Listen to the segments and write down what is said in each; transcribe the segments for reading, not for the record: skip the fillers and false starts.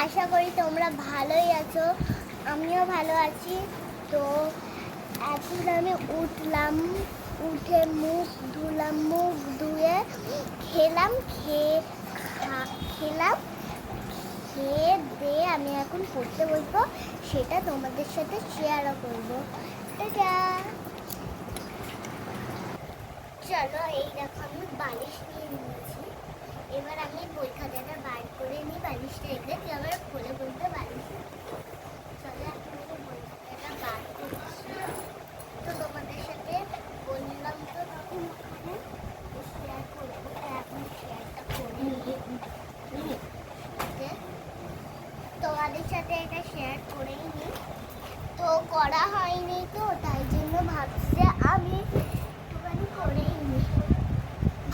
আশা করি তোমরা ভালোই আছো, আমিও ভালো আছি। তো এখন আমি উঠলাম, উঠে মুখ ধুলাম, মুখ ধুয়ে খেলাম, খেয়ে দিয়ে আমি এখন পড়তে বসবো, সেটা তোমাদের সাথে শেয়ারও করবো। চলো, এই দেখো আমি বালিশ নিয়ে নিয়েছি। এবার আমি বই খাতাটা বার করে নিই, বালিশটা রেখে আবার খুলে বলতে বালিশ। চলো, এখন আমি বই খাতাটা বার করছি। তো তোমাদের সাথে বললাম তো তখন ওখানে শেয়ার করবো, এখন শেয়ারটা করে নিই। তোমাদের সাথে এটা শেয়ার করেই নিই। তো করা হয়নি, তো তাই জন্য ভাবছি আমি একটুখানি করেই নিই,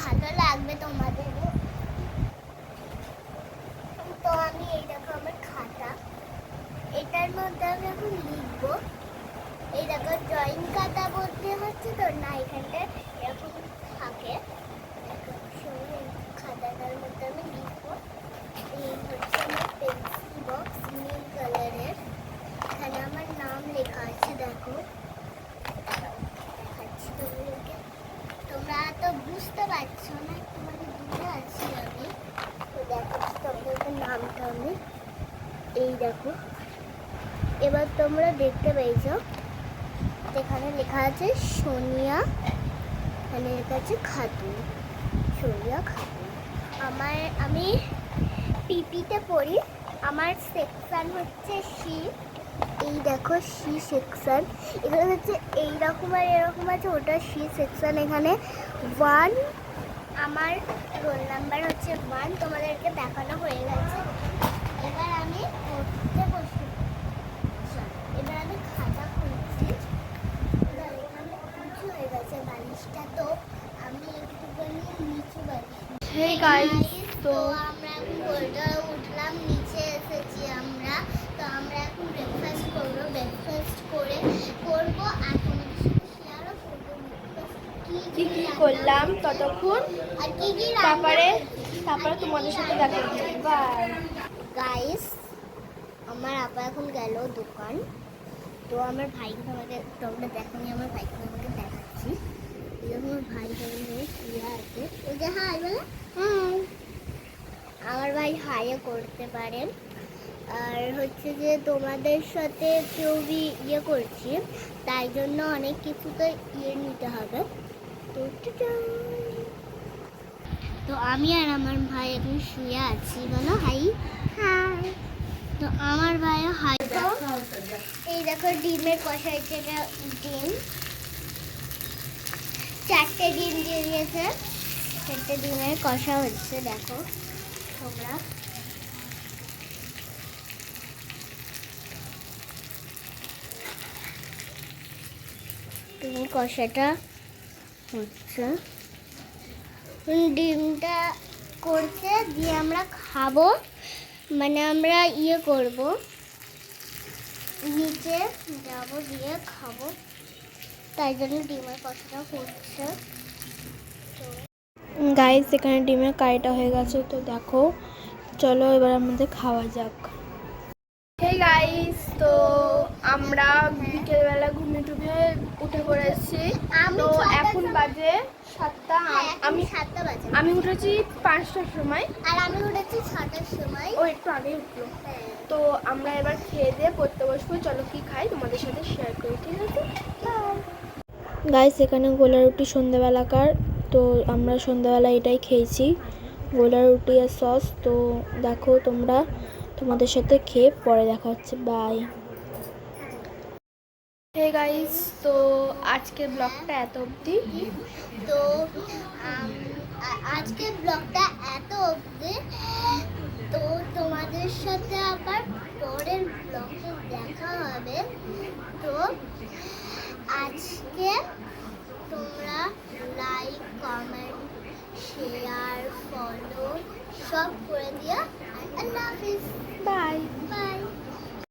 ভালো লাগবে তোমাদেরও। তো আমি এই দেখো আমার খাতা, এটার মধ্যে আমি এখন লিখবো। এই দেখো ড্রয়িং খাতা বলতে হচ্ছে তো না, এখানটা এরকম থাকে। খাতাটার মধ্যে আমি লিখবো। এই হচ্ছে আমার পেন্সিল বক্স, নীল কালারের। এখানে আমার নাম লেখা আছে, দেখো দেখাচ্ছি তোমাদেরকে। তোমরা তো বুঝতে পারছো না, একটুখানি দূরে আছি আমি, তো দেখাচ্ছি তোমাদেরকে নামটা আমি। এই দেখো, এবার তোমরা দেখতে পেয়েছো এখানে লেখা আছে সোনিয়া, এখানে লেখা আছে খাতুন, সোনিয়া খাতুন। আমি পিপিতে পড়ি, আমার সেকশন হচ্ছে সি। এই দেখো সি সেকশন, এখানে হচ্ছে এইরকম আর এরকম আছে, ওটা সি সেকশন। এখানে 1, আমার রোল নাম্বার হচ্ছে 1, তোমাদেরকে দেখানো হয়ে গেছে। এবার আমি পড়তে বসি। এবার আমি খাতা খুলছি, নিচু হয়ে গেছে বালিশটা, তো আমি একটুখানি নিচু বালিশ। হেই গাইস, তো আমরা এখন বইটা উঠলাম, নিচে এসেছি আমরা। তো আমরা এখন ব্রেকফাস্ট করবো, ব্রেকফাস্ট করবো আর তোমাদের সাথে শেয়ারও করবো কি কি করলাম ততক্ষণ, আর কি কি তারপরে তোমাদের সাথে দেখা হচ্ছে। বাই গাইস, আমার আপা এখন গেল দোকান। তো আমার ভাইকে তোমরা দেখোনি, আমার ভাইকে তোমাকে দেখাচ্ছি। এরকম আমার ভাই কেমন শুয়ে আছে, ওই যে হাই বলে হাই। আমার ভাই হাইও করতে পারেন। আর হচ্ছে যে তোমাদের সাথে কেউ ইয়ে করছি, তাই জন্য অনেক কিছু তো নিতে হবে। তো আমি আর আমার ভাই এখন শুয়ে আছি, বলো হাই। হাই। তো আমার ভাইও হাই। তো এই দেখো ডিমের কষা হচ্ছে, এটা ডিম, 4টে ডিম দিয়ে দিয়েছে, 4টে ডিমের কষা হচ্ছে। দেখো তোমরা, ডিমের কষাটা হচ্ছে, ডিমটা করছে দিয়ে আমরা খাবো, মানে আমরা ইয়ে করব, নিচে যাব দিয়ে খাবো, তাই জন্য ডিমের কষাটা করছে। গাইস, এখানে ডিমের কারিটা হয়ে গেছে, তো দেখো চলো এবার আমাদের খাওয়া যাক। হেই গাইস, তো আমরা বিকেলবেলা ঘুমিয়ে টুমিয়ে উঠে পড়েছি। তো এখন বাজে 7টা। আমি উঠেছি 5টার সময়, আর আমি উঠেছি 6টার সময়। ও একটু আগেই উঠলো। তো আমরা এবার খেয়ে দিয়ে পড়তে বসবো। চলো কি খাই তোমাদের সাথে শেয়ার করি, ঠিক আছে? গাইস, এখানে গোলা রুটি সন্ধ্যাবেলাকার, তো আমরা সন্ধ্যাবেলা এটাই খেয়েছি, গোলা রুটি আর সস। তো দেখো তোমরা, তোমাদের সাথে খেয়ে পরে দেখা হচ্ছে। বাই। হে গাইস, তো আজকের ব্লগটা এত অবধি। তো আজকের ব্লগটা এত অবধি। তো তোমাদের সাথে আবার পরের ব্লগে দেখা হবে। তো আজকে তোমরা লাইক, কমেন্ট, শেয়ার, ফলো সব করে দিও। আল্লাহ হাফিজ। বাই। বাই।